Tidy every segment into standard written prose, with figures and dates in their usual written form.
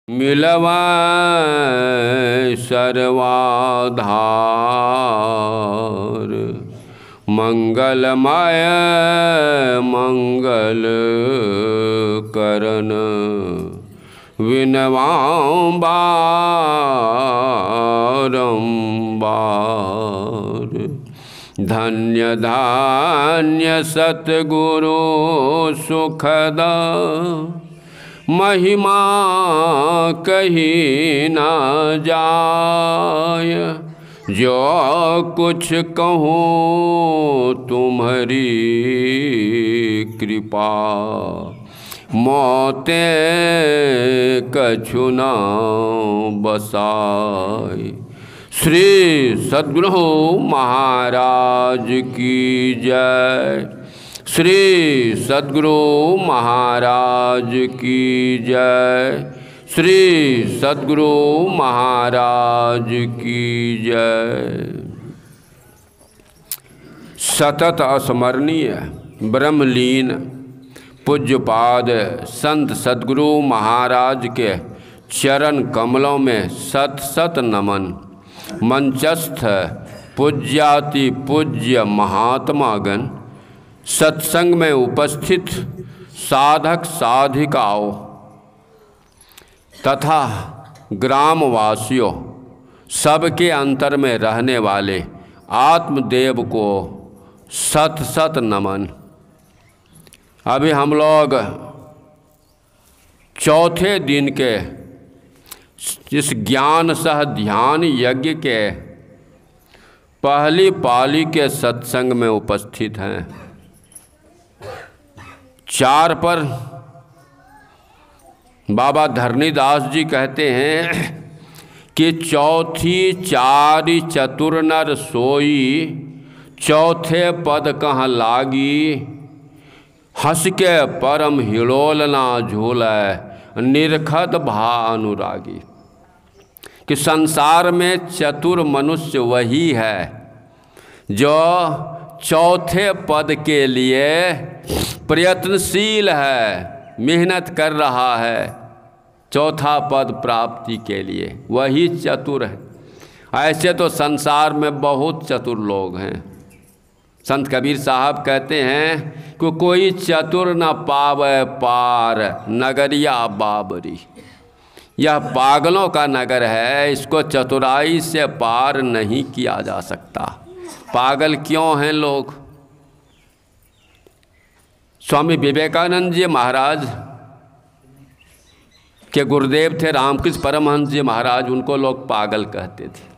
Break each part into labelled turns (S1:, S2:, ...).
S1: मिलवा सर्वाधार मंगलमय मंगल करण विनवां बारंबार। धन्य धान्य सतगुरु सुखद महिमा कही न जाय। जो कुछ कहूँ तुम्हारी कृपा मोते कछु न बसाय। श्री सद्गुरु महाराज की जय। श्री सद्गुरु महाराज की जय। श्री सद्गुरु महाराज की जय। सतत अस्मरणीय ब्रह्मलीन पूज्यपाद संत सद्गुरु महाराज के चरण कमलों में सत सत नमन। मंचस्थ पूज्याति पूज्य महात्मागण, सत्संग में उपस्थित साधक साधिकाओं तथा ग्रामवासियों, सबके अंतर में रहने वाले आत्मदेव को सत सत नमन। अभी हम लोग चौथे दिन के इस ज्ञान सह ध्यान यज्ञ के पहली पाली के सत्संग में उपस्थित हैं। 4 पर बाबा धरणीदास जी कहते हैं कि चौथी चारि चतुर नर सोई, चौथे पद कहाँ लागी। हंस के परम हिलोल ना झूलै, निरखत भा अनुरागी। कि संसार में चतुर मनुष्य वही है जो चौथे पद के लिए प्रयत्नशील है, मेहनत कर रहा है चौथा पद प्राप्ति के लिए, वही चतुर है। ऐसे तो संसार में बहुत चतुर लोग हैं। संत कबीर साहब कहते हैं कि कोई चतुर न पावे पार, नगरिया बाबरी। यह पागलों का नगर है, इसको चतुराई से पार नहीं किया जा सकता। पागल क्यों हैं लोग? स्वामी विवेकानंद जी महाराज के गुरुदेव थे रामकृष्ण परमहंस जी महाराज, उनको लोग पागल कहते थे।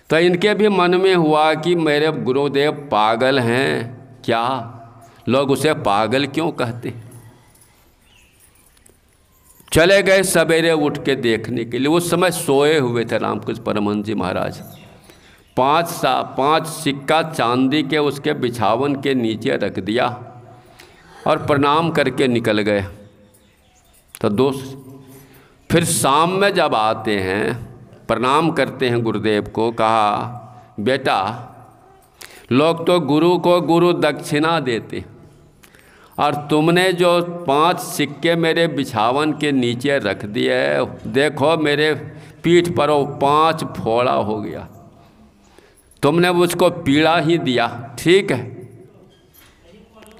S1: तो इनके भी मन में हुआ कि मेरे गुरुदेव पागल हैं क्या, लोग उसे पागल क्यों कहते। चले गए सवेरे उठ के देखने के लिए। उस समय सोए हुए थे रामकृष्ण परमहंस जी महाराज। 5 सिक्का चांदी के उसके बिछावन के नीचे रख दिया और प्रणाम करके निकल गए। तो दोस्त फिर शाम में जब आते हैं, प्रणाम करते हैं गुरुदेव को, कहा बेटा लोग तो गुरु को गुरु दक्षिणा देते और तुमने जो 5 सिक्के मेरे बिछावन के नीचे रख दिए, देखो मेरे पीठ पर वो 5 फोड़ा हो गया। तुमने मुझको पीड़ा ही दिया, ठीक है,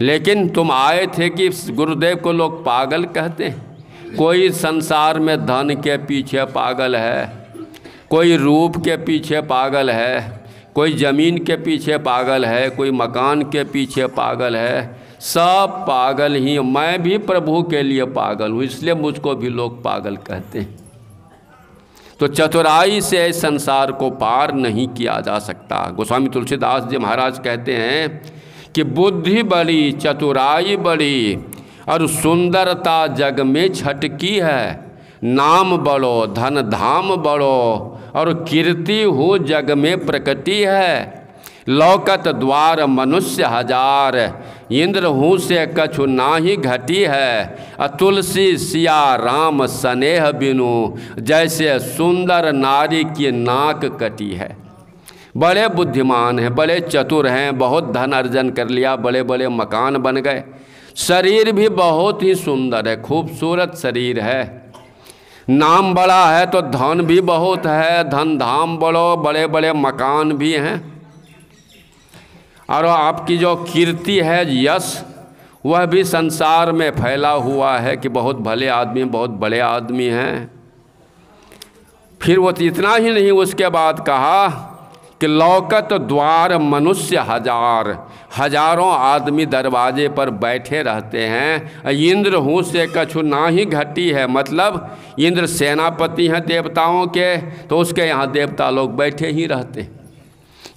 S1: लेकिन तुम आए थे कि गुरुदेव को लोग पागल कहते हैं। कोई संसार में धन के पीछे पागल है, कोई रूप के पीछे पागल है, कोई ज़मीन के पीछे पागल है, कोई मकान के पीछे पागल है। सब पागल ही। मैं भी प्रभु के लिए पागल हूँ, इसलिए मुझको भी लोग पागल कहते हैं। तो चतुराई से संसार को पार नहीं किया जा सकता। गोस्वामी तुलसीदास जी महाराज कहते हैं कि बुद्धि बड़ी चतुराई बड़ी और सुंदरता जग में छटकी है। नाम बड़ो धन धाम बड़ो और कीर्ति हो जग में प्रकटी है। लौकत द्वार मनुष्य हजार, इंद्र हूँ से कछु नाही घटी है। तुलसी सिया राम स्नेह बिनु, जैसे सुंदर नारी की नाक कटी है। बड़े बुद्धिमान हैं, बड़े चतुर हैं, बहुत धन अर्जन कर लिया, बड़े बड़े मकान बन गए, शरीर भी बहुत ही सुंदर है, खूबसूरत शरीर है। नाम बड़ा है तो धन भी बहुत है, धन धाम बड़ो, बड़े बड़े मकान भी हैं, और आपकी जो कीर्ति है, यश, वह भी संसार में फैला हुआ है कि बहुत भले आदमी, बहुत बड़े आदमी हैं। फिर वो इतना ही नहीं, उसके बाद कहा कि लौकत द्वार मनुष्य हजार, हजारों आदमी दरवाजे पर बैठे रहते हैं। इंद्र हूँ से कछु ना ही घटी है, मतलब इंद्र सेनापति हैं देवताओं के, तो उसके यहाँ देवता लोग बैठे ही रहते हैं।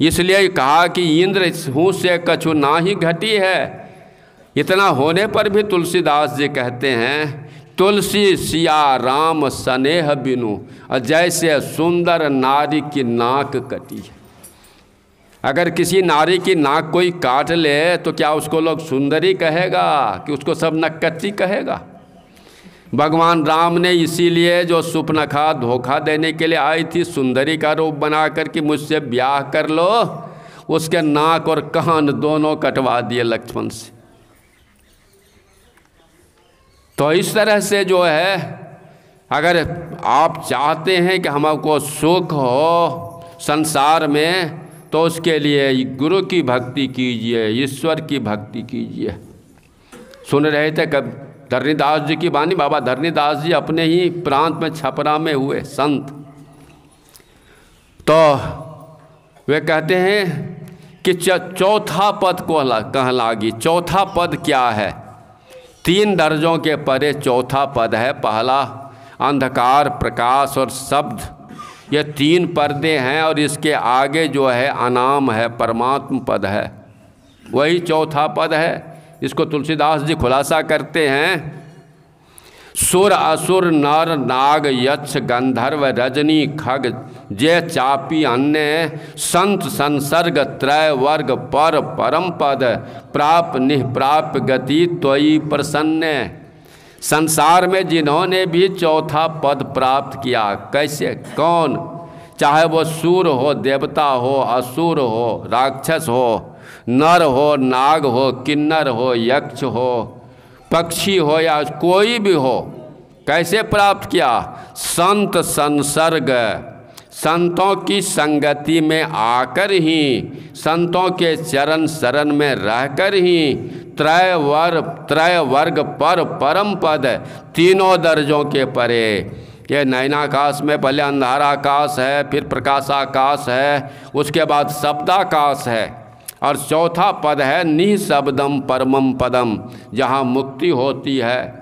S1: इसलिए कहा कि इंद्र हूँ से कछु ना ही घटी है। इतना होने पर भी तुलसीदास जी कहते हैं, तुलसी सिया राम स्नेह बिनु, जैसे सुंदर नारी की नाक कटी है। अगर किसी नारी की नाक कोई काट ले तो क्या उसको लोग सुंदरी कहेगा कि उसको सब नक्कच्ची कहेगा? भगवान राम ने इसीलिए जो सुपनखा धोखा देने के लिए आई थी, सुंदरी का रूप बना कर कि मुझसे ब्याह कर लो, उसके नाक और कान दोनों कटवा दिए लक्ष्मण से। तो इस तरह से जो है, अगर आप चाहते हैं कि हमको सुख हो संसार में, तो उसके लिए गुरु की भक्ति कीजिए, ईश्वर की भक्ति कीजिए। सुन रहे थे कब धरणीदास जी की वाणी, बाबा धरणीदास जी अपने ही प्रांत में छपरा में हुए संत, तो वे कहते हैं कि चौथा पद को कहलागी। चौथा पद क्या है? 3 दर्जों के परे चौथा पद है। पहला अंधकार, प्रकाश और शब्द, ये 3 पर्दे हैं, और इसके आगे जो है अनाम है, परमात्म पद है, वही चौथा पद है। इसको तुलसीदास जी खुलासा करते हैं, सुर असुर नर नाग यक्ष गंधर्व रजनी खग जे चापी अन्य, संत संसर्ग त्रय वर्ग पर परम पद, प्राप निःप्राप गति त्वयि प्रसन्न। संसार में जिन्होंने भी चौथा पद प्राप्त किया, कैसे, कौन, चाहे वो सूर हो, देवता हो, असुर हो, राक्षस हो, नर हो, नाग हो, किन्नर हो, यक्ष हो, पक्षी हो या कोई भी हो, कैसे प्राप्त किया? संत संसर्ग, संतों की संगति में आकर ही, संतों के चरण शरण में रहकर ही, त्रय वर्ग पर परम पद, 3 दर्जों के परे। ये नयनाकाश में पहले अंधाराकाश है, फिर प्रकाशाकाश है, उसके बाद शब्दाकाश है, और चौथा पद है निःशब्दम परमम पदम, जहाँ मुक्ति होती है।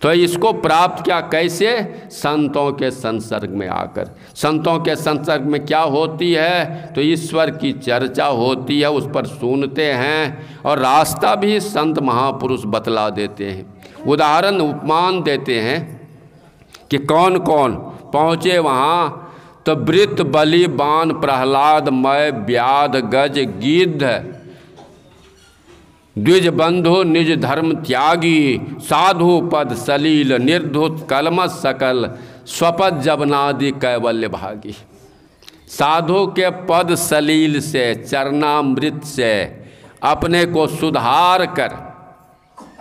S1: तो इसको प्राप्त किया कैसे? संतों के संसर्ग में आकर। संतों के संसर्ग में क्या होती है? तो ईश्वर की चर्चा होती है, उस पर सुनते हैं, और रास्ता भी संत महापुरुष बतला देते हैं, उदाहरण उपमान देते हैं कि कौन कौन पहुँचे वहाँ। तो वृत्त बलि बाण प्रहलाद मय व्याध गज गिद्ध, द्विज बंधु निज धर्म त्यागी, साधु पद सलील निर्धुत कलमस सकल, स्वपद जबनादि कैवल्य भागी। साधु के पद सलील से, चरणामृत से अपने को सुधार कर,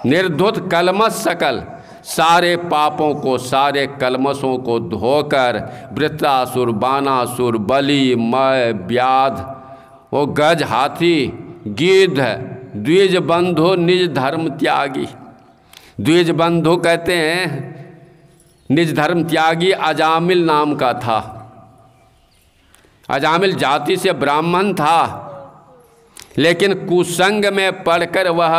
S1: निर्धुत कलमस सकल, सारे पापों को, सारे कलमसों को धोकर, वृत्रासुर, बानासुर, बलि, मय, व्याध, वो गज हाथी, गिद्ध, द्विज बंधु निज धर्म त्यागी। द्विज बंधु कहते हैं निज धर्म त्यागी अजामिल नाम का था। अजामिल जाति से ब्राह्मण था, लेकिन कुसंग में पढ़कर वह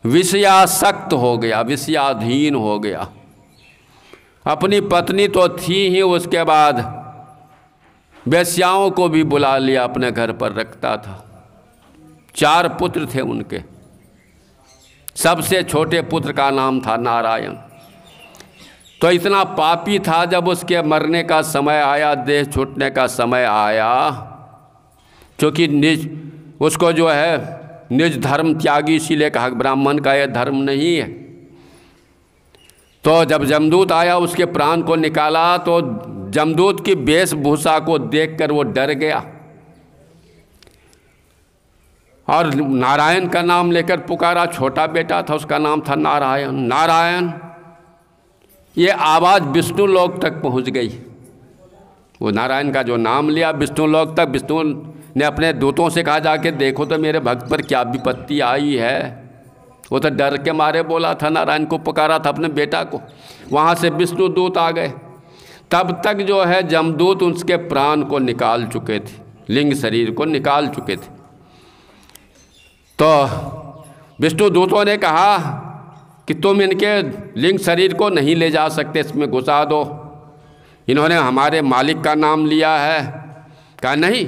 S1: विषयासक्त हो गया, विषयाधीन हो गया। अपनी पत्नी तो थी ही, उसके बाद वेश्याओं को भी बुला लिया, अपने घर पर रखता था। 4 पुत्र थे उनके। सबसे छोटे पुत्र का नाम था नारायण। तो इतना पापी था, जब उसके मरने का समय आया, देह छूटने का समय आया, क्योंकि निज उसको जो है निज धर्म त्यागी, इसीलिए कहा ब्राह्मण का यह धर्म नहीं है। तो जब जमदूत आया, उसके प्राण को निकाला, तो जमदूत की वेशभूषा को देखकर वो डर गया और नारायण का नाम लेकर पुकारा। छोटा बेटा था, उसका नाम था नारायण। नारायण, ये आवाज़ विष्णु लोक तक पहुंच गई। वो नारायण का जो नाम लिया विष्णु लोक तक, विष्णु ने अपने दूतों से कहा जाके देखो तो मेरे भक्त पर क्या विपत्ति आई है। वो तो डर के मारे बोला था, नारायण को पुकारा था अपने बेटा को। वहाँ से विष्णु दूत आ गए। तब तक जो है जमदूत उसके प्राण को निकाल चुके थे, लिंग शरीर को निकाल चुके थे। तो विष्णु दूतों ने कहा कि तुम इनके लिंग शरीर को नहीं ले जा सकते, इसमें घुसा दो। इन्होंने हमारे मालिक का नाम लिया है। कहा नहीं,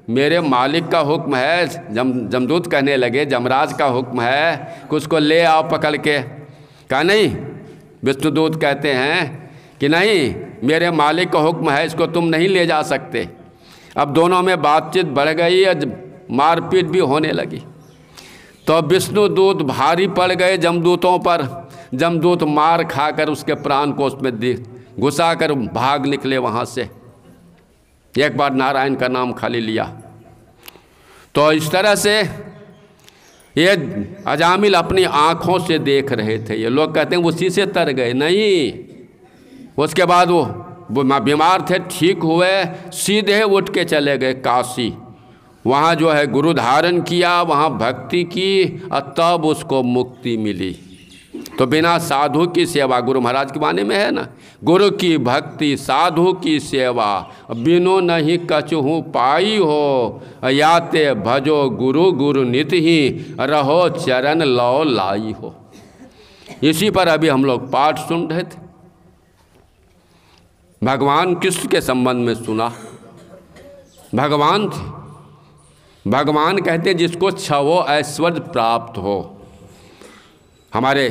S1: मेरे मालिक का हुक्म है। जमदूत कहने लगे जमराज का हुक्म है कि उसको ले आओ पकड़ के। कहा नहीं, विष्णुदूत कहते हैं कि नहीं, मेरे मालिक का हुक्म है, इसको तुम नहीं ले जा सकते। अब दोनों में बातचीत बढ़ गई और मारपीट भी होने लगी। तो विष्णुदूत भारी पड़ गए जमदूतों पर। जमदूत मार खाकर उसके प्राण को उसमें घुसा कर भाग निकले वहाँ से। एक बार नारायण का नाम खाली लिया। तो इस तरह से ये अजामिल अपनी आँखों से देख रहे थे। ये लोग कहते हैं वो उसी से तर गए, नहीं। उसके बाद वो बीमार थे, ठीक हुए, सीधे उठ के चले गए काशी। वहाँ जो है गुरु धारण किया, वहाँ भक्ति की और तब उसको मुक्ति मिली। तो बिना साधु की सेवा, गुरु महाराज के बाने में है ना, गुरु की भक्ति साधु की सेवा, बिनो नहीं कछहु पाई हो, याते भजो गुरु गुरु नित ही, रहो चरण लो लाई हो। इसी पर अभी हम लोग पाठ सुन रहे थे। भगवान कृष्ण के संबंध में सुना। भगवान थे, भगवान कहते जिसको छवो ऐश्वर्य प्राप्त हो। हमारे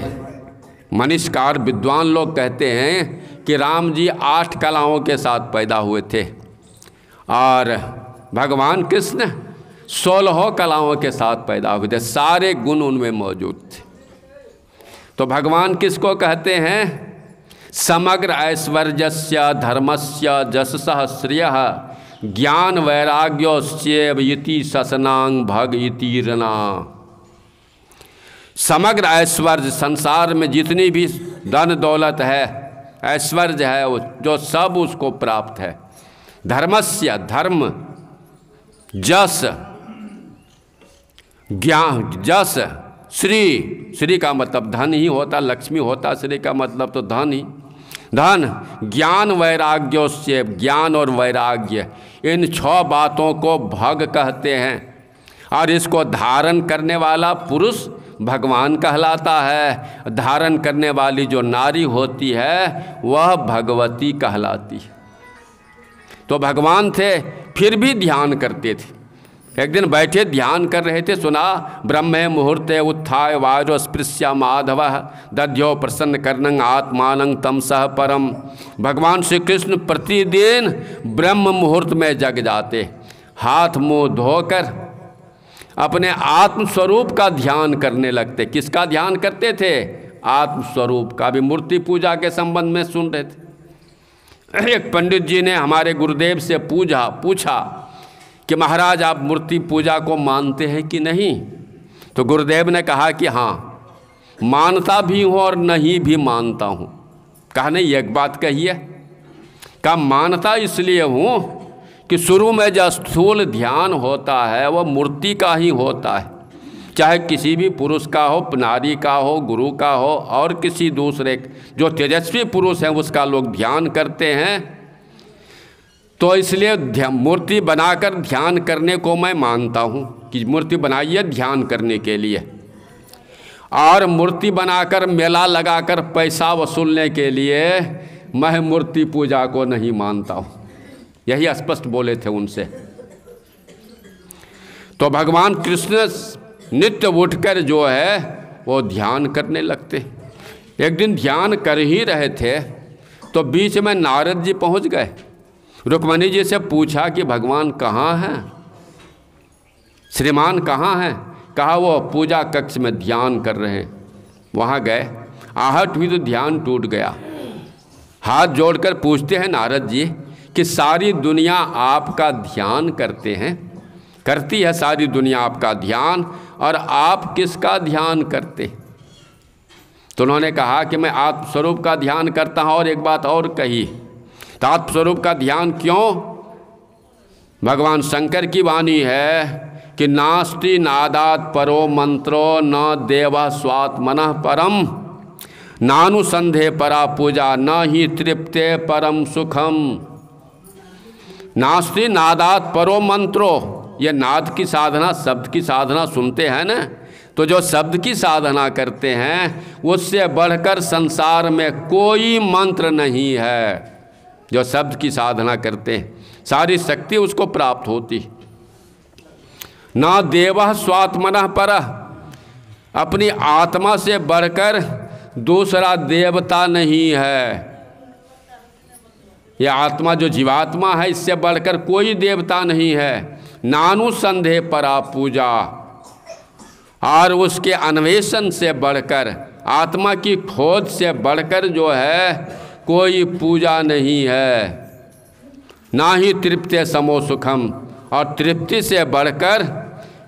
S1: मनीषकार विद्वान लोग कहते हैं कि राम जी 8 कलाओं के साथ पैदा हुए थे और भगवान कृष्ण 16 कलाओं के साथ पैदा हुए थे। सारे गुण उनमें मौजूद थे। तो भगवान किसको कहते हैं? समग्र ऐश्वर्यस्य धर्मस्य जससः श्रियः ज्ञान वैराग्योश्चैव इति ससनांग भग इति रणा। समग्र ऐश्वर्य, संसार में जितनी भी धन दौलत है, ऐश्वर्य है, वो जो सब उसको प्राप्त है। धर्मस्य, धर्म, जस, ज्ञान, जस, श्री, श्री का मतलब धन ही होता, लक्ष्मी होता, श्री का मतलब तो धन ही, धन, ज्ञान वैराग्योश्चैव, ज्ञान और वैराग्य, इन 6 बातों को भग कहते हैं। और इसको धारण करने वाला पुरुष भगवान कहलाता है। धारण करने वाली जो नारी होती है वह भगवती कहलाती है। तो भगवान थे, फिर भी ध्यान करते थे। एक दिन बैठे ध्यान कर रहे थे, सुना ब्रह्मे मुहूर्ते उत्थाय वायो स्पृश्य माधव दध्यो प्रसन्न कर्णं आत्मानं तम सह परम। भगवान श्री कृष्ण प्रतिदिन ब्रह्म मुहूर्त में जग जाते, हाथ मुंह धोकर अपने आत्मस्वरूप का ध्यान करने लगते। किसका ध्यान करते थे? आत्मस्वरूप का। भी मूर्ति पूजा के संबंध में सुन रहे थे। एक पंडित जी ने हमारे गुरुदेव से पूछा कि महाराज आप मूर्ति पूजा को मानते हैं कि नहीं? तो गुरुदेव ने कहा कि हाँ, मानता भी हूँ और नहीं भी मानता हूँ। कहा नहीं, एक बात कहिए। कहा मानता इसलिए हूँ कि शुरू में जो स्थूल ध्यान होता है वह मूर्ति का ही होता है, चाहे किसी भी पुरुष का हो, नारी का हो, गुरु का हो और किसी दूसरे जो तेजस्वी पुरुष हैं उसका लोग ध्यान करते हैं। तो इसलिए मूर्ति बनाकर ध्यान करने को मैं मानता हूँ कि मूर्ति बनाइए ध्यान करने के लिए, और मूर्ति बनाकर मेला लगाकर पैसा वसूलने के लिए मैं मूर्ति पूजा को नहीं मानता हूँ। यही स्पष्ट बोले थे उनसे। तो भगवान कृष्ण नित्य उठकर जो है वो ध्यान करने लगते। एक दिन ध्यान कर ही रहे थे तो बीच में नारद जी पहुंच गए। रुक्मणी जी से पूछा कि भगवान कहाँ हैं, श्रीमान कहाँ हैं? कहा वो पूजा कक्ष में ध्यान कर रहे हैं। वहाँ गए, आहट हुई तो ध्यान टूट गया। हाथ जोड़कर पूछते हैं नारद जी कि सारी दुनिया आपका ध्यान करते हैं, करती है सारी दुनिया आपका ध्यान, और आप किसका ध्यान करते? तो उन्होंने कहा कि मैं आत्मस्वरूप का ध्यान करता हूँ। और एक बात और कही, तो आत्मस्वरूप का ध्यान क्यों? भगवान शंकर की वाणी है कि नास्ति नादात परो मंत्रो न देवा स्वात्मनः परम नानुसंधे परा पूजा न ही तृप्ते परम सुखम। नास्ति नादात परो मंत्रो, ये नाद की साधना, शब्द की साधना सुनते हैं ना, तो जो शब्द की साधना करते हैं उससे बढ़कर संसार में कोई मंत्र नहीं है। जो शब्द की साधना करते हैं सारी शक्ति उसको प्राप्त होती। ना देवः स्वात्मनः परः, अपनी आत्मा से बढ़कर दूसरा देवता नहीं है। यह आत्मा जो जीवात्मा है इससे बढ़कर कोई देवता नहीं है। नानुसंधे परा पूजा, और उसके अन्वेषण से बढ़कर, आत्मा की खोज से बढ़कर जो है कोई पूजा नहीं है। ना ही तृप्ते समो सुखम, और तृप्ति से बढ़कर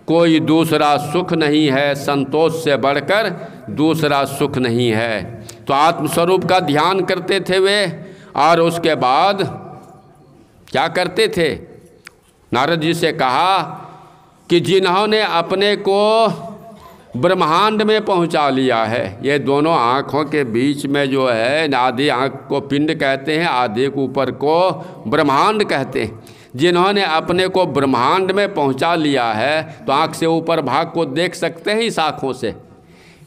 S1: कोई दूसरा सुख नहीं है, संतोष से बढ़कर दूसरा सुख नहीं है। तो आत्मस्वरूप का ध्यान करते थे वे, और उसके बाद क्या करते थे? नारद जी से कहा कि जिन्होंने अपने को ब्रह्मांड में पहुंचा लिया है, ये दोनों आँखों के बीच में जो है, आधी आँख को पिंड कहते हैं, आधे के ऊपर को ब्रह्मांड कहते हैं। जिन्होंने अपने को ब्रह्मांड में पहुंचा लिया है, तो आँख से ऊपर भाग को देख सकते हैं? इस आँखों से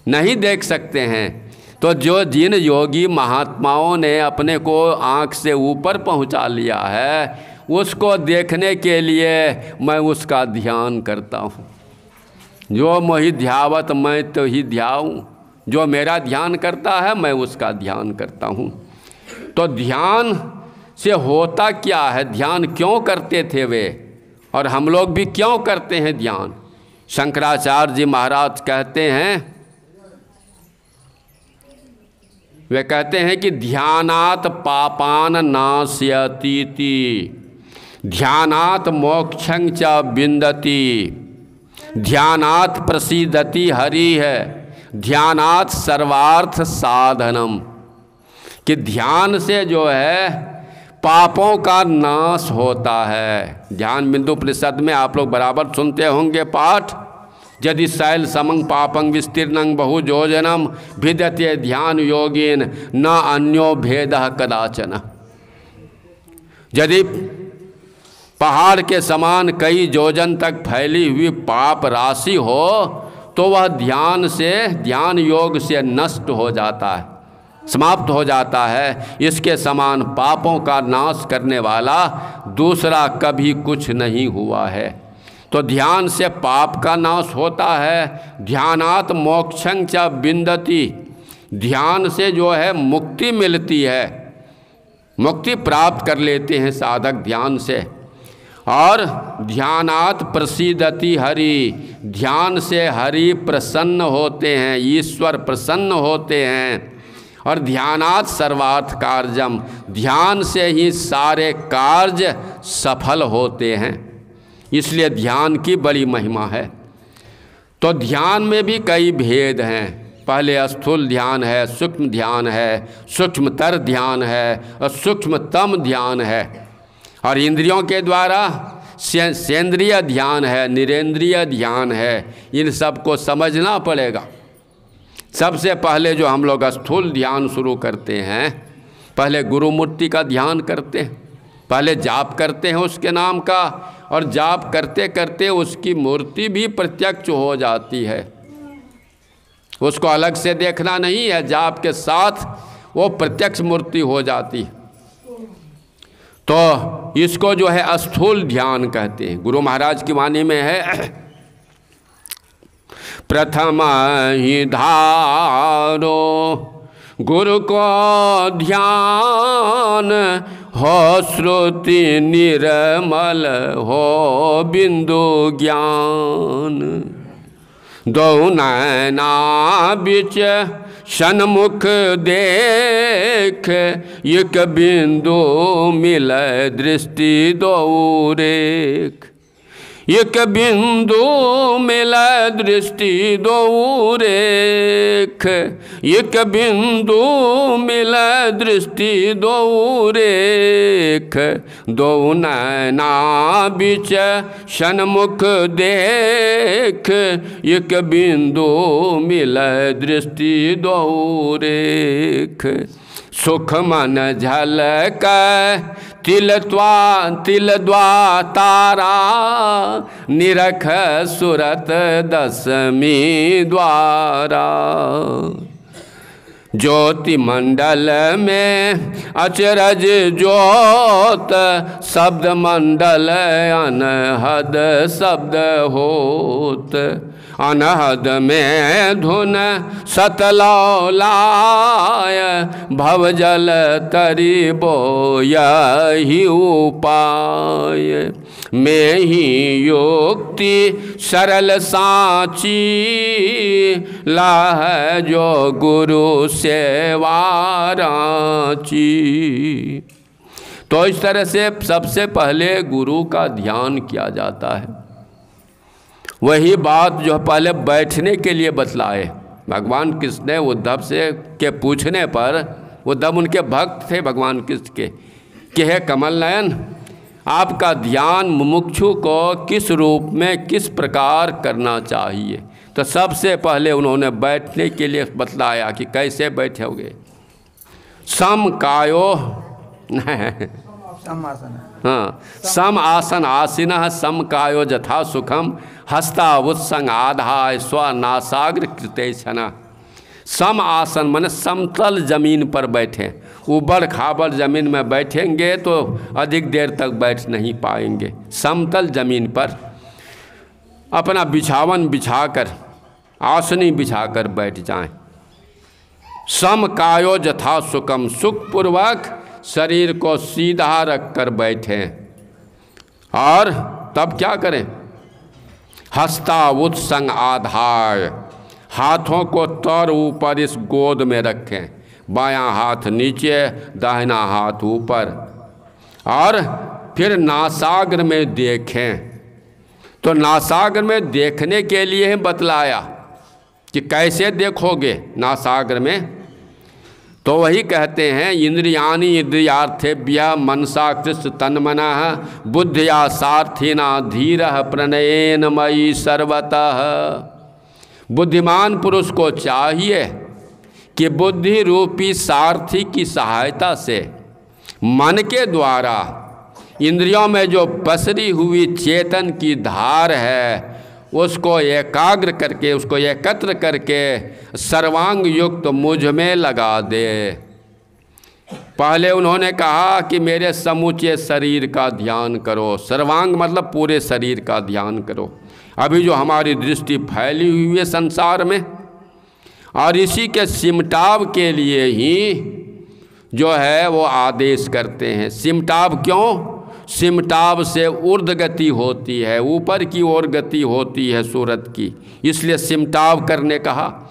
S1: नहीं देख सकते हैं। तो जो जिन योगी महात्माओं ने अपने को आँख से ऊपर पहुंचा लिया है, उसको देखने के लिए मैं उसका ध्यान करता हूँ। जो मोहि ध्यावत मैं तो ही ध्याऊँ, जो मेरा ध्यान करता है मैं उसका ध्यान करता हूँ। तो ध्यान से होता क्या है? ध्यान क्यों करते थे वे, और हम लोग भी क्यों करते हैं ध्यान? शंकराचार्य जी महाराज कहते हैं, वे कहते हैं कि ध्यानात पापान नाशयतीति, ध्यानात मोक्षं च विन्दति, ध्यानात प्रसीदति हरि है, ध्यानात सर्वार्थ साधनम। कि ध्यान से जो है पापों का नाश होता है। ध्यान बिंदु उपनिषद में आप लोग बराबर सुनते होंगे पाठ, यदि शैल समंग पापंग विस्तीर्णं बहु योजनम भिद्यते ध्यान योगेन न अन्यो भेदः कदाचन। यदि पहाड़ के समान कई योजन तक फैली हुई पाप राशि हो, तो वह ध्यान से, ध्यान योग से नष्ट हो जाता है, समाप्त हो जाता है। इसके समान पापों का नाश करने वाला दूसरा कभी कुछ नहीं हुआ है। तो ध्यान से पाप का नाश होता है। ध्यानात मोक्षं च विन्दति, ध्यान से जो है मुक्ति मिलती है, मुक्ति प्राप्त कर लेते हैं साधक ध्यान से। और ध्यानात प्रसीदति हरि, ध्यान से हरि प्रसन्न होते हैं, ईश्वर प्रसन्न होते हैं। और ध्यानात सर्वार्थ कार्यम, ध्यान से ही सारे कार्य सफल होते हैं। इसलिए ध्यान की बड़ी महिमा है। तो ध्यान में भी कई भेद हैं। पहले स्थूल ध्यान है, सूक्ष्म ध्यान है, सूक्ष्मतर ध्यान है और सूक्ष्मतम ध्यान है। और इंद्रियों के द्वारा सेंद्रिय ध्यान है, निरेंद्रिय ध्यान है। इन सब को समझना पड़ेगा। सबसे पहले जो हम लोग स्थूल ध्यान शुरू करते हैं, पहले गुरु मूर्ति का ध्यान करते हैं, पहले जाप करते हैं उसके नाम का, और जाप करते करते उसकी मूर्ति भी प्रत्यक्ष हो जाती है। उसको अलग से देखना नहीं है, जाप के साथ वो प्रत्यक्ष मूर्ति हो जाती है। तो इसको जो है स्थूल ध्यान कहते हैं। गुरु महाराज की वाणी में है, प्रथम ही धारो गुरु को ध्यान, हो श्रुति निर्मल हो बिंदु ज्ञान। दो नैना बिच सन्मुख देख, एक बिंदु मिल दृष्टि दो रेख। एक बिंदु मिल दृष्टि दो रेख, एक बिंदु मिल दृष्टि दो रेख, दो नैना बिच सन्मुख देख, एक बिंदु मिल दृष्टि दो रेख। सुख मन झलक तिल द्वा तारा, निरख सुरत दसमी द्वारा। ज्योति मंडल में अचरज ज्योत, शब्द मंडल अनहद शब्द होत, अनहद में धुन सतलौलाय, भवजल तरी बोयहि उपाय। में ही युक्ति सरल साची, लाह जो गुरु सेवा रांची। तो इस तरह से सबसे पहले गुरु का ध्यान किया जाता है। वही बात जो पहले बैठने के लिए बतलाए भगवान कृष्ण ने उद्धव से के पूछने पर, उद्धव उनके भक्त थे भगवान कृष्ण के, कि हे कमल नयन, आपका ध्यान मुमुक्षु को किस रूप में किस प्रकार करना चाहिए। तो सबसे पहले उन्होंने बैठने के लिए बतलाया कि कैसे बैठोगे। सम कायो हाँ, सम आसन आसीन सम कायो जथा सुखम, हस्ता उत्संग आधाय स्वनासाग्र कृतेशना। सम आसन माने समतल जमीन पर बैठें। ऊबड़ खाबड़ जमीन में बैठेंगे तो अधिक देर तक बैठ नहीं पाएंगे। समतल जमीन पर अपना बिछावन बिछाकर, आसनी बिछाकर बैठ जाएं। सम कायो जथा सुखम, सुखपूर्वक शरीर को सीधा रख कर बैठें। और तब क्या करें? हस्ता उत्संग आधाय, हाथों को तर ऊपर इस गोद में रखें, बायां हाथ नीचे, दाहिना हाथ ऊपर, और फिर नासाग्र में देखें। तो नासाग्र में देखने के लिए बतलाया कि कैसे देखोगे नासाग्र में। तो वही कहते हैं, इंद्रियाणि इंद्रियार्थेभ्यः मनसा कृष्ण तन्मनः, बुद्धिया सार्थिना धीरः प्रणयेन मयि सर्वतः। बुद्धिमान पुरुष को चाहिए कि बुद्धि रूपी सारथी की सहायता से मन के द्वारा इंद्रियों में जो पसरी हुई चेतन की धार है उसको एकाग्र करके, उसको एकत्र करके सर्वांग युक्त मुझ में लगा दे। पहले उन्होंने कहा कि मेरे समूचे शरीर का ध्यान करो। सर्वांग मतलब पूरे शरीर का ध्यान करो। अभी जो हमारी दृष्टि फैली हुई है संसार में, और इसी के सिमटाव के लिए ही जो है वो आदेश करते हैं। सिमटाव क्यों? सिमटाव से ऊर्ध्व गति होती है, ऊपर की ओर गति होती है सूरत की, इसलिए सिमटाव करने कहा।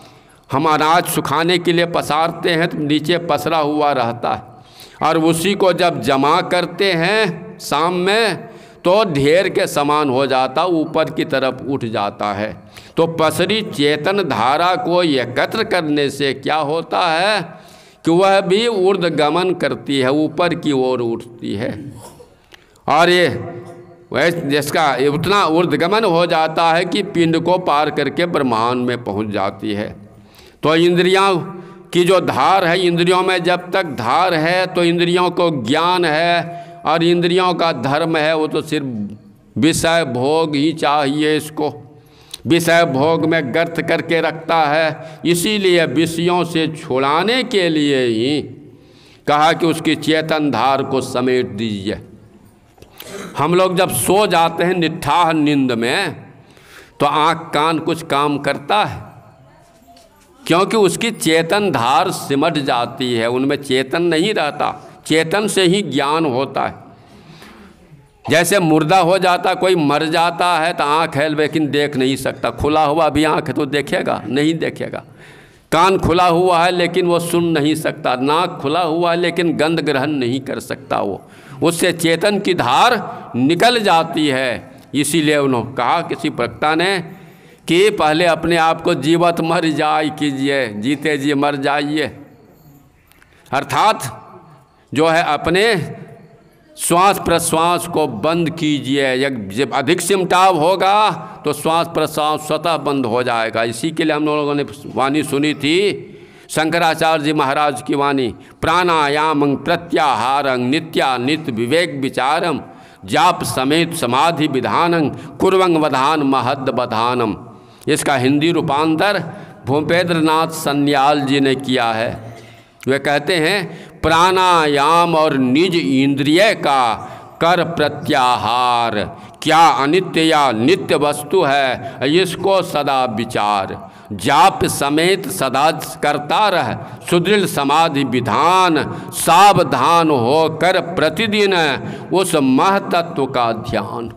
S1: हम अनाज सुखाने के लिए पसारते हैं तो नीचे पसरा हुआ रहता है, और उसी को जब जमा करते हैं शाम में तो ढेर के समान हो जाता, ऊपर की तरफ उठ जाता है। तो पसरी चेतन धारा को एकत्र करने से क्या होता है कि वह भी ऊर्ध्वगमन करती है, ऊपर की ओर उठती है। और ये वैसे जिसका उतना ऊर्ध्वगमन हो जाता है कि पिंड को पार करके ब्रह्मांड में पहुंच जाती है। तो इंद्रियों की जो धार है, इंद्रियों में जब तक धार है तो इंद्रियों को ज्ञान है, और इंद्रियों का धर्म है वो तो सिर्फ विषय भोग ही चाहिए। इसको विषय भोग में गर्त करके रखता है। इसीलिए विषयों से छुड़ाने के लिए ही कहा कि उसकी चेतन धार को समेट दीजिए। हम लोग जब सो जाते हैं निठाह नींद में तो आँख कान कुछ काम करता है, क्योंकि उसकी चेतन धार सिमट जाती है, उनमें चेतन नहीं रहता। चेतन से ही ज्ञान होता है। जैसे मुर्दा हो जाता, कोई मर जाता है तो आँख है लेकिन देख नहीं सकता, खुला हुआ भी आँख है तो देखेगा नहीं देखेगा। कान खुला हुआ है लेकिन वो सुन नहीं सकता, नाक खुला हुआ है लेकिन गंध ग्रहण नहीं कर सकता वो। उससे चेतन की धार निकल जाती है। इसीलिए उन्होंने कहा किसी वक्ता ने कि पहले अपने आप को जीवत मर जाए कीजिए, जीते जी मर जाइए। अर्थात जो है अपने श्वास प्रश्वास को बंद कीजिए। जब अधिक सिमटाव होगा तो श्वास प्रश्वास स्वतः बंद हो जाएगा। इसी के लिए हम लोगों ने वाणी सुनी थी शंकराचार्य जी महाराज की वाणी, प्राणायामं प्रत्याहारं नित्या नित्य विवेक विचारम जाप समेत समाधि विधानं कुर्वं वधान महद बधानम। इसका हिंदी रूपांतर भूपेंद्र नाथ सन्याल जी ने किया है। वे कहते हैं प्राणायाम और निज इंद्रिय का कर प्रत्याहार, क्या अनित्य या नित्य वस्तु है इसको सदा विचार। जाप समेत सदा करता रह सुदृढ़ समाधि विधान, सावधान होकर प्रतिदिन उस महतत्व का ध्यान।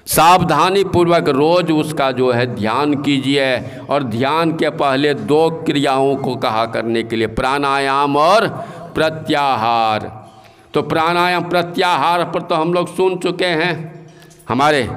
S1: सावधानी पूर्वक रोज उसका जो है ध्यान कीजिए। और ध्यान के पहले 2 क्रियाओं को कहा करने के लिए, प्राणायाम और प्रत्याहार। तो प्राणायाम प्रत्याहार पर तो हम लोग सुन चुके हैं। हमारे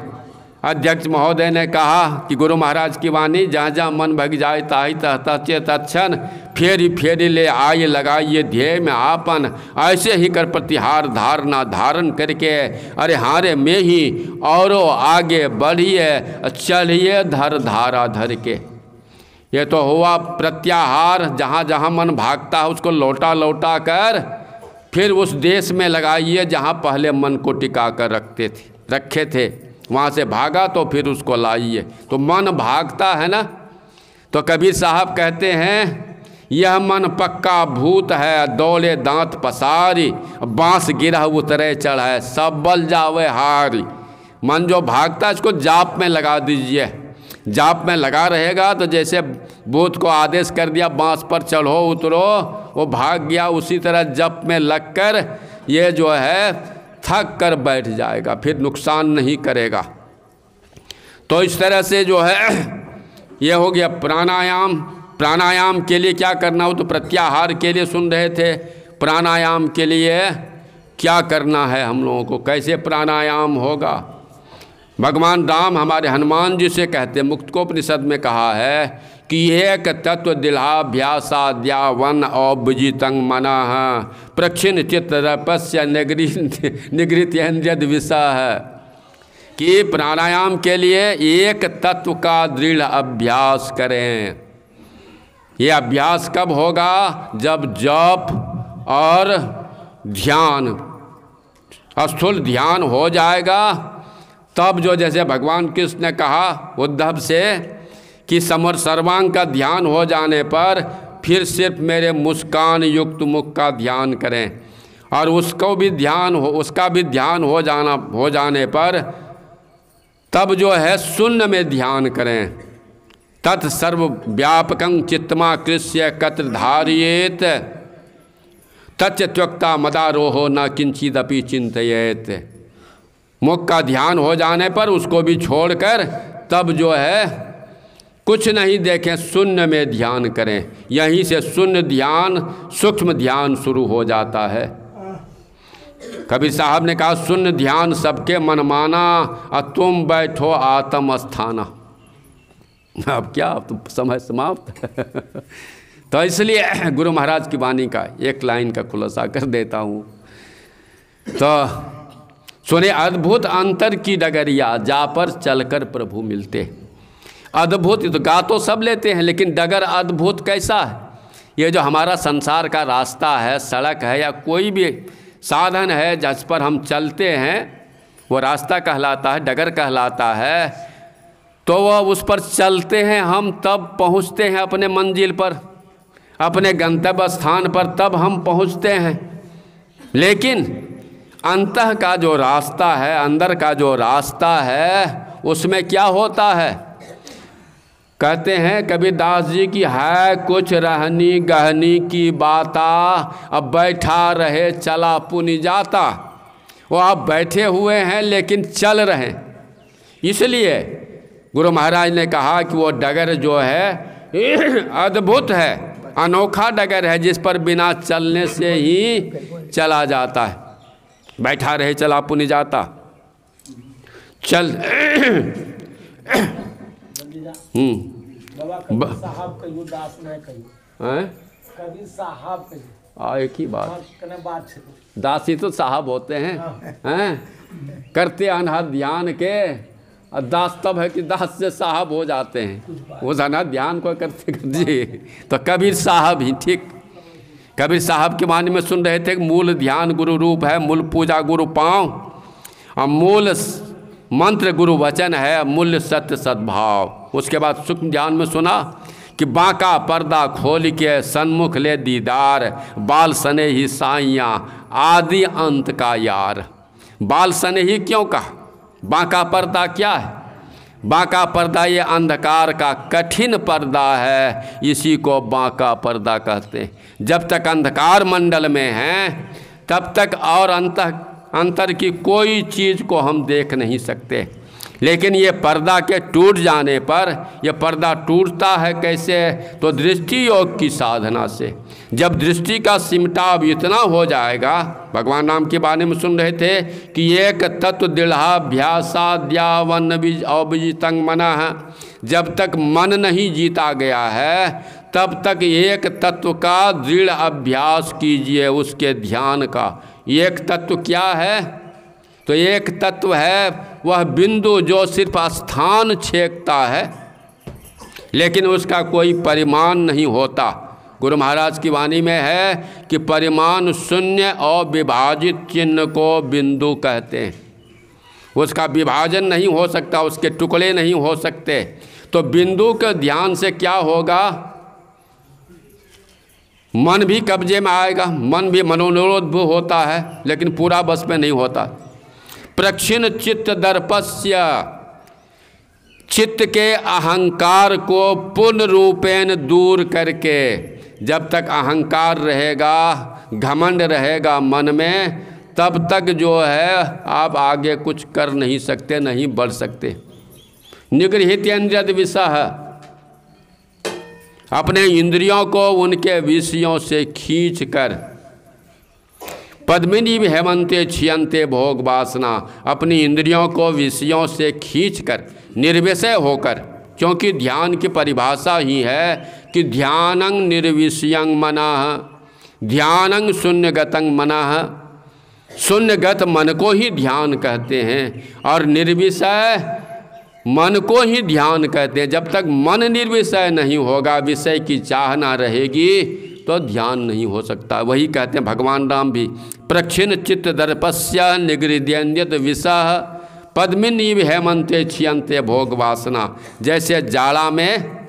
S1: अध्यक्ष महोदय ने कहा कि गुरु महाराज की वाणी, जहाँ जहाँ मन भग जाए ताहि तह चेत अच्छन, फेरी फेरी ले आए लगाइए ध्येय में आपन, ऐसे ही कर प्रतिहार धारणा धारण करके अरे हारे में ही औरों आगे बढ़िए चलिए धर धारा धर के। ये तो हुआ प्रत्याहार, जहाँ जहाँ मन भागता है उसको लौटा लौटा कर फिर उस देश में लगाइए जहाँ पहले मन को टिका कर रखे थे। वहाँ से भागा तो फिर उसको लाइए। तो मन भागता है ना, तो कबीर साहब कहते हैं यह मन पक्का भूत है, दौले दांत पसारी, बांस गिरा उतरे चढ़ाए सब बल जावे हारी। मन जो भागता है इसको जाप में लगा दीजिए। जाप में लगा रहेगा तो जैसे भूत को आदेश कर दिया बांस पर चढ़ो उतरो, वो भाग गया, उसी तरह जप में लगकर ये जो है थक कर बैठ जाएगा, फिर नुकसान नहीं करेगा। तो इस तरह से जो है ये हो गया प्राणायाम। प्राणायाम के लिए क्या करना हो, तो प्रत्याहार के लिए सुन रहे थे। प्राणायाम के लिए क्या करना है हम लोगों को, कैसे प्राणायाम होगा। भगवान राम हमारे हनुमान जी से कहते, मुक्तकोपनिषद में कहा है कि एक तत्व दिलाभ्यासाद्या वन औबजितं मनः प्रक्षिण चित्तरपस्य निगृत्यंद्यद विषः। कि प्राणायाम के लिए एक तत्व का दृढ़ अभ्यास करें। ये अभ्यास कब होगा, जब जप और ध्यान स्थूल ध्यान हो जाएगा, तब जो जैसे भगवान कृष्ण ने कहा उद्धव से कि सर्वांग का ध्यान हो जाने पर फिर सिर्फ मेरे मुस्कान युक्त मुख का ध्यान करें। और उसका भी ध्यान हो जाने पर तब जो है शून्य में ध्यान करें। तत्सर्व व्यापकं चित्तमा कृष्य कत्र धारियेत तच्च त्वक्ता मदारोहो न किंचिदपि चिंतयेत। मुख का ध्यान हो जाने पर उसको भी छोड़कर तब जो है कुछ नहीं देखें, शून्य में ध्यान करें। यहीं से शून्य ध्यान सूक्ष्म ध्यान शुरू हो जाता है। कबीर साहब ने कहा शून्य ध्यान सबके मन माना, तुम बैठो आत्म स्थाना। अब क्या, अब तो समय समाप्त। तो इसलिए गुरु महाराज की वाणी का एक लाइन का खुलासा कर देता हूँ। तो सुने, अद्भुत अंतर की डगरिया जा पर चलकर प्रभु मिलते। अद्भुत तो गा तो सब लेते हैं, लेकिन डगर अद्भुत कैसा है। ये जो हमारा संसार का रास्ता है, सड़क है या कोई भी साधन है जिस पर हम चलते हैं, वो रास्ता कहलाता है, डगर कहलाता है। तो वह उस पर चलते हैं हम, तब पहुँचते हैं अपने मंजिल पर, अपने गंतव्य स्थान पर, तब हम पहुँचते हैं। लेकिन अंतः का जो रास्ता है, अंदर का जो रास्ता है, उसमें क्या होता है। कहते हैं कबीरदास जी की है कुछ रहनी गहनी की बाता, अब बैठा रहे चला पुनि जाता। वो आप बैठे हुए हैं लेकिन चल रहे हैं। इसलिए गुरु महाराज ने कहा कि वो डगर जो है अद्भुत है, अनोखा डगर है, जिस पर बिना चलने से ही चला जाता है। बैठा रहे चला पुनि जाता। चल
S2: बाबा कबीर साहब कहियो दास नहीं कहियो
S1: हैं
S2: कबीर साहब कहियो
S1: एक ही बात
S2: कने बात छे
S1: दासी तो साहब होते हैं हैं करते अनहद ध्यान के और दास तब है कि दास से साहब हो जाते हैं वो अनहद ध्यान को करते जी तो कबीर साहब ही ठीक। कबीर साहब के बारे में सुन रहे थे कि मूल ध्यान गुरु रूप है, मूल पूजा गुरु पाँव और मूल मंत्र गुरु वचन है, मूल्य सत्य सद्भाव। उसके बाद सूक्ष्म ध्यान में सुना कि बांका पर्दा खोल के सन्मुख ले दीदार, बाल सने ही साइयाँ आदि अंत का यार। बाल सने ही क्यों कहा? बांका पर्दा क्या है? बांका पर्दा ये अंधकार का कठिन पर्दा है, इसी को बांका पर्दा कहते हैं। जब तक अंधकार मंडल में हैं तब तक और अंतर की कोई चीज़ को हम देख नहीं सकते, लेकिन ये पर्दा के टूट जाने पर, यह पर्दा टूटता है कैसे? तो दृष्टि योग की साधना से। जब दृष्टि का सिमटाव इतना हो जाएगा, भगवान नाम के बारे में सुन रहे थे कि एक तत्व दृढ़ाभ्यासाद्यावन बीज अवजितंग मनः, जब तक मन नहीं जीता गया है तब तक एक तत्व का दृढ़ अभ्यास कीजिए, उसके ध्यान का। एक तत्व क्या है? तो एक तत्व है वह बिंदु जो सिर्फ स्थान छेकता है, लेकिन उसका कोई परिमाण नहीं होता। गुरु महाराज की वाणी में है कि परिमाण शून्य और विभाजित चिन्ह को बिंदु कहते हैं। उसका विभाजन नहीं हो सकता, उसके टुकड़े नहीं हो सकते। तो बिंदु के ध्यान से क्या होगा? मन भी कब्जे में आएगा, मन भी मनोनिरोध होता है, लेकिन पूरा बस में नहीं होता। प्रक्षिण चित्त दर्पस्य, चित्त के अहंकार को पूर्ण रूपेण दूर करके, जब तक अहंकार रहेगा, घमंड रहेगा मन में, तब तक जो है आप आगे कुछ कर नहीं सकते, नहीं बढ़ सकते। निगृहित इंद्रिय विषय, अपने इंद्रियों को उनके विषयों से खींच कर, पद्मिनी हेमंते छियंते भोग वासना, अपनी इंद्रियों को विषयों से खींचकर निर्विषय होकर, क्योंकि ध्यान की परिभाषा ही है कि ध्यानं निर्विषयं मनः, ध्यानं शून्यगतं मनः। शून्यगत मन को ही ध्यान कहते हैं और निर्विषय मन को ही ध्यान कहते हैं। जब तक मन निर्विषय नहीं होगा, विषय की चाहना रहेगी, तो ध्यान नहीं हो सकता। वही कहते हैं भगवान राम भी, प्रक्षिण चित्त दर्पस्य निगृह्यन्यत विषः पद्मिनी हेमंते छियंते भोग वासना। जैसे जाड़ा में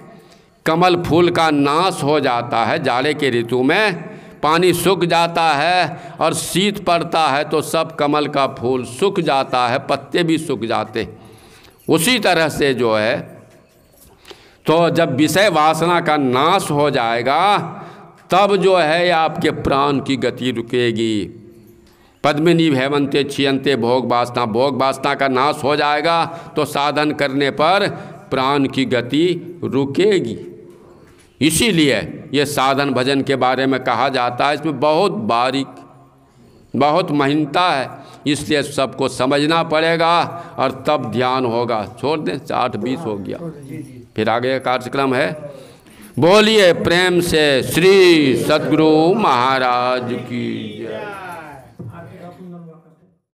S1: कमल फूल का नाश हो जाता है, जाड़े के ऋतु में पानी सूख जाता है और शीत पड़ता है तो सब कमल का फूल सूख जाता है, पत्ते भी सूख जाते। उसी तरह से जो है, तो जब विषय वासना का नाश हो जाएगा तब जो है आपके प्राण की गति रुकेगी। पद्मिनी हेमंते छियंते भोग वासना, भोग वासना का नाश हो जाएगा तो साधन करने पर प्राण की गति रुकेगी। इसीलिए ये साधन भजन के बारे में कहा जाता है, इसमें बहुत बारीक, बहुत महनता है, इसलिए सबको समझना पड़ेगा और तब ध्यान होगा। छोड़ दें, 8:20 हो गया, फिर आगे कार्यक्रम है। बोलिए प्रेम से श्री सद्गुरु महाराज की जय।